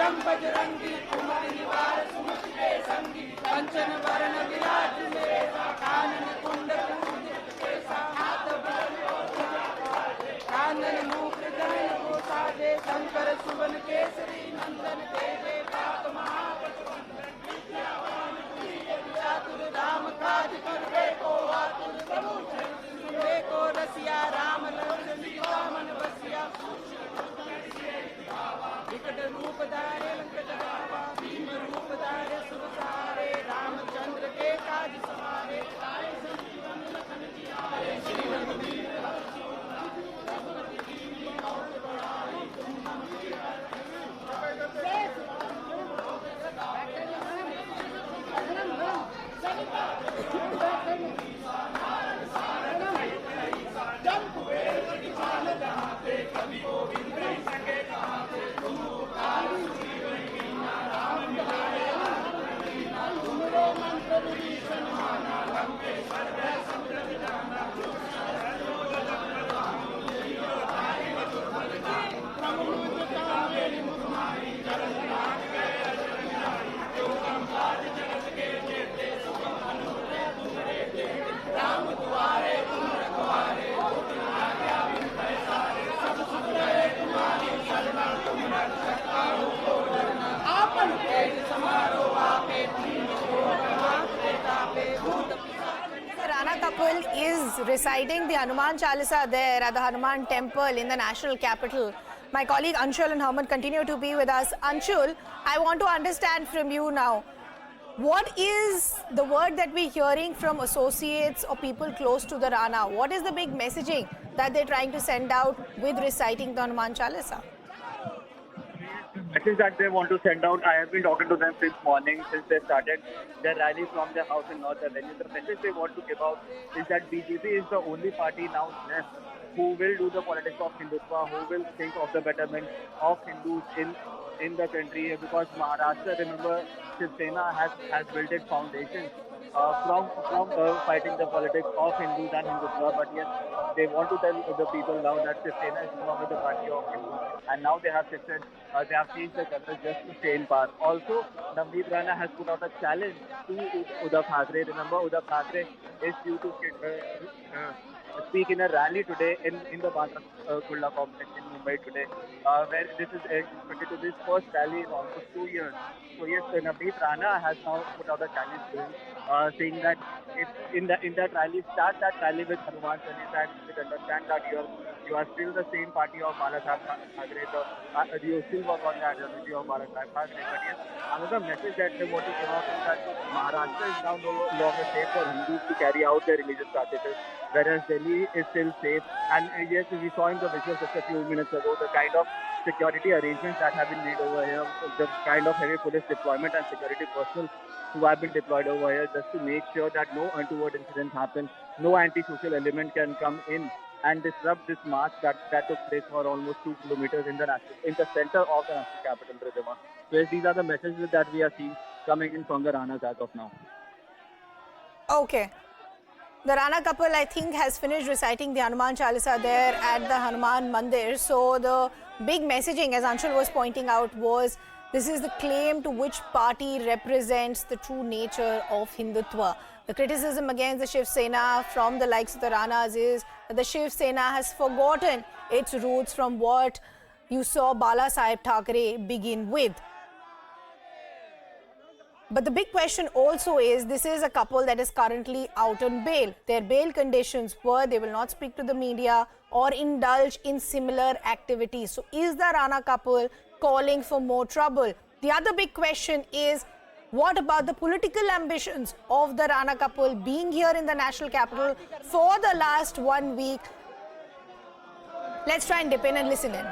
मंगलम बजरंगी कुमति निवार सुमति के संगी कंचन वरण विराज सुबेसा कानन कुंडल केसा हाथ कानन मुख गहन गोसादे शंकर सुवन केसरी नंदन देवे पाप महापतिवंदन विद्यावान चातुर राम काज करवे को आतुर प्रभु सुनवे को रसिया राम लक्ष्मण सीता मन बसिया विकट रूप धारे लंकट बाबा भीम रूप धारे सुर सारे रामचंद्र के काज सवारे श्री रघुवीर is reciting the Hanuman Chalisa there at the Hanuman Temple in the national capital. My colleague Anshul and Herman continue to be with us. Anshul, I want to understand from you now, what is the word that we're hearing from associates or people close to the Rana? What is the big messaging that they're trying to send out with reciting the Hanuman Chalisa? Message that they want to send out, I have been talking to them since morning, since they started their rally from their house in North Avenue. The message they want to give out is that BJP is the only party now left who will do the politics of Hindutva, who will think of the betterment of Hindus in the country, because Maharashtra, remember, Shiv Sena has built its foundation from fighting the politics of Hindus and Hindutva, but yes, they want to tell the people now that Shiv Sena is no longer the party of Hindus, and now they have shifted, they have changed the colors just to stay in power. Also, Navneet Rana has put out a challenge to Uddhav Thackeray. Remember, Uddhav Thackeray is due to speak in a rally today in the Bandra Kurla complex in Mumbai today, where this is expected to be his first rally in almost 2 years. So yes, Navneet Rana has now put out a challenge to him, saying that if in that rally, start that rally with Hanuman Chalisa, and you understand that you are still the same party of Balasaheb Thackeray, you still work on the ideology of Balasaheb Thackeray. But yes, another message that they want to give out is that Maharashtra is now no longer safe for Hindus to carry out their religious practices, whereas Delhi is still safe. And yes, we saw in the visuals just a few minutes ago the kind of security arrangements that have been made over here, the kind of heavy police deployment and security personnel who have been deployed over here just to make sure that no untoward incidents happen, no anti-social element can come in and disrupt this march that took place for almost 2 kilometers in the center of the national capital, Ridhima. So yes, these are the messages that we are seeing coming in from the Ranas as of now. Okay. The Rana couple, I think, has finished reciting the Hanuman Chalisa there at the Hanuman Mandir. So the big messaging, as Anshul was pointing out, was this is the claim to which party represents the true nature of Hindutva. The criticism against the Shiv Sena from the likes of the Ranas is that the Shiv Sena has forgotten its roots from what you saw Balasaheb Thackeray begin with. But the big question also is, this is a couple that is currently out on bail. Their bail conditions were they will not speak to the media or indulge in similar activities. So is the Rana couple calling for more trouble? The other big question is, what about the political ambitions of the Rana couple being here in the national capital for the last 1 week? Let's try and dip in and listen in.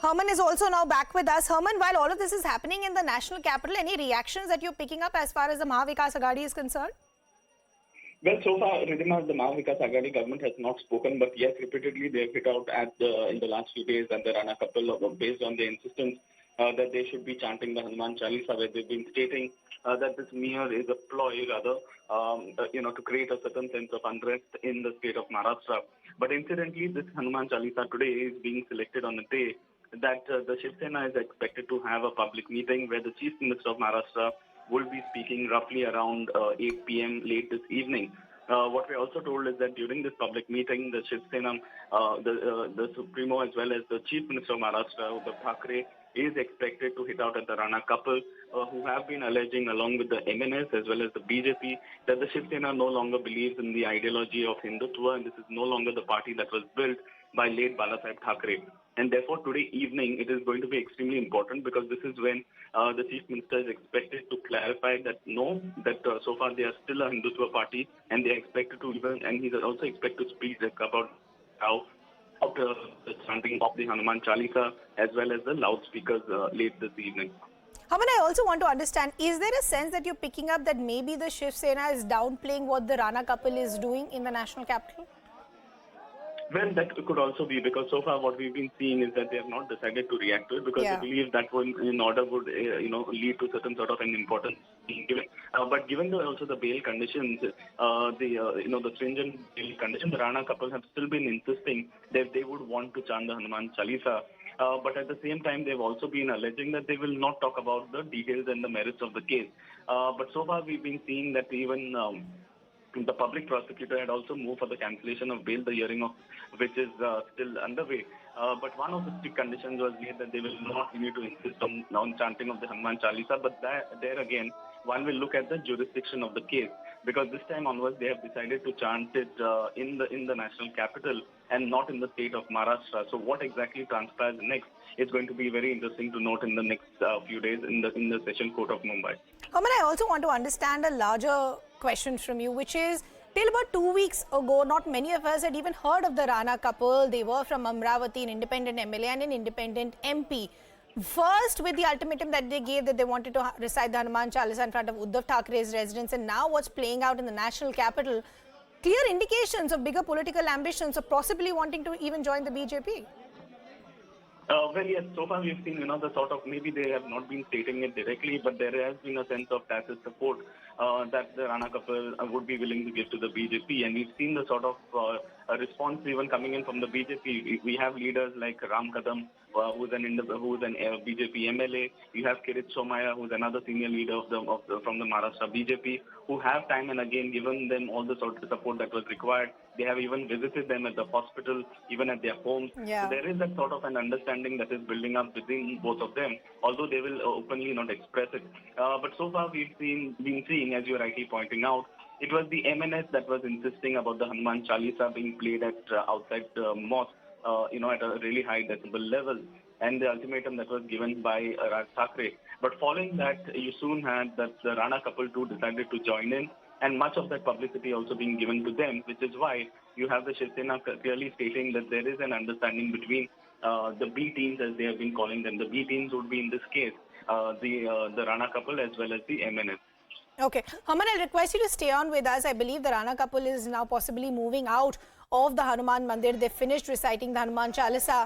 Herman is also now back with us. Herman, while all of this is happening in the national capital, any reactions that you're picking up as far as the Mahavikas Aghadi is concerned? Well, so far, Ridhima, the Mahavikas Aghadi government has not spoken, but yes, repeatedly they have hit out in the last few days and the Rana couple based on their insistence that they should be chanting the Hanuman Chalisa, where they've been stating that this mere is a ploy, rather, to create a certain sense of unrest in the state of Maharashtra. But incidentally, this Hanuman Chalisa today is being selected on a day that the Shiv Sena is expected to have a public meeting where the Chief Minister of Maharashtra will be speaking roughly around 8 p.m. late this evening. What we're also told is that during this public meeting, the Shiv Sena, the Supremo as well as the Chief Minister of Maharashtra, Uddhav Thackeray, is expected to hit out at the Rana couple, who have been alleging along with the MNS as well as the BJP that the Shiv Sena no longer believes in the ideology of Hindutva, and this is no longer the party that was built by late Balasaheb Thackeray. And therefore, today evening, it is going to be extremely important because this is when the Chief Minister is expected to clarify that so far they are still a Hindutva party, and they are expected to and he's also expected to speak about how after the chanting of the Hanuman Chalisa as well as the loudspeakers late this evening. Haman, I also want to understand, is there a sense that you're picking up that maybe the Shiv Sena is downplaying what the Rana couple is doing in the national capital? Well, that could also be because so far what we've been seeing is that they have not decided to react to it because they believe that would lead to certain sort of an importance being given. But given also the bail conditions, the stringent bail conditions, the Rana couple have still been insisting that they would want to chant the Hanuman Chalisa. But at the same time, they've also been alleging that they will not talk about the details and the merits of the case. But so far we've been seeing that even the public prosecutor had also moved for the cancellation of bail, the hearing of which is still underway. But one of the strict conditions was made that they will not need to insist on chanting of the Hanuman Chalisa. But there again, one will look at the jurisdiction of the case because this time onwards they have decided to chant it in the national capital and not in the state of Maharashtra. So what exactly transpires next is going to be very interesting to note in the next few days in the Session Court of Mumbai. Haman, I also want to understand a larger question from you, which is, till about 2 weeks ago, not many of us had even heard of the Rana couple. They were from Amravati, an independent MLA and an independent MP. First, with the ultimatum that they gave that they wanted to recite the Hanuman Chalisa in front of Uddhav Thackeray's residence, and now what's playing out in the national capital, clear indications of bigger political ambitions of possibly wanting to even join the BJP. Well, yes, so far we've seen, the sort of, maybe they have not been stating it directly, but there has been a sense of tacit support that the Rana couple would be willing to give to the BJP. And we've seen the sort of a response even coming in from the BJP. We have leaders like Ram Kadam, who's an BJP MLA. You have Kirit Somaya, who's another senior leader from the Maharashtra BJP, who have time and again given them all the sort of support that was required. They have even visited them at the hospital, even at their homes. Yeah. So there is that sort of an understanding that is building up within both of them, although they will openly not express it. But so far we've been seeing, as you're rightly pointing out, it was the MNS that was insisting about the Hanuman Chalisa being played at outside mosque, at a really high decibel level, and the ultimatum that was given by Raj Thackeray. But following that, you soon had that the Rana couple too decided to join in, and much of that publicity also being given to them, which is why you have the Shiv Sena clearly stating that there is an understanding between the B teams, as they have been calling them. The B teams would be in this case the Rana couple as well as the MNS. Okay. Haman, I'll request you to stay on with us. I believe the Rana couple is now possibly moving out of the Hanuman Mandir. They finished reciting the Hanuman Chalisa.